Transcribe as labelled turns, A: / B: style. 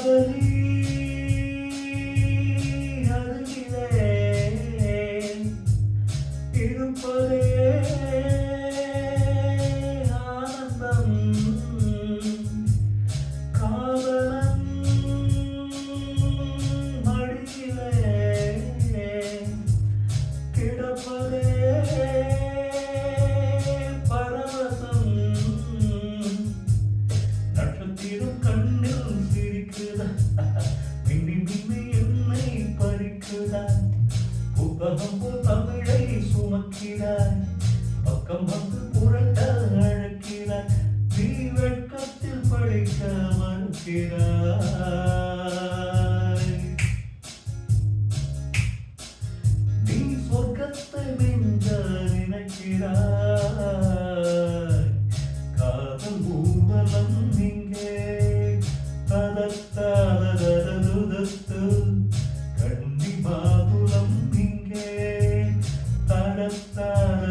A: காதலி அருகிலே இருப்பதே ஆனந்தம். காதலன் மடியிலே கிடப்பதே பரவசம். நட்சத்திரம் கண்ணில் சிரிக்குதா, மின்னி மின்னி என்னை பறிக்குதா. புத்தகம் போல் தமிழை சுமக்கிறாய், பக்கம் வந்து புரட்ட அழைக்கிறாய். நீ வெட்கத்தில் படிக்க மறுக்கிறாய். நீ சொர்க்கத்தை மிஞ்ச நினைக்கிறாய். காதல் ஊர்வலம் இங்கே ததத்தததததுதத்து. கண்ணி மாதுளம் இங்கே தடத்தர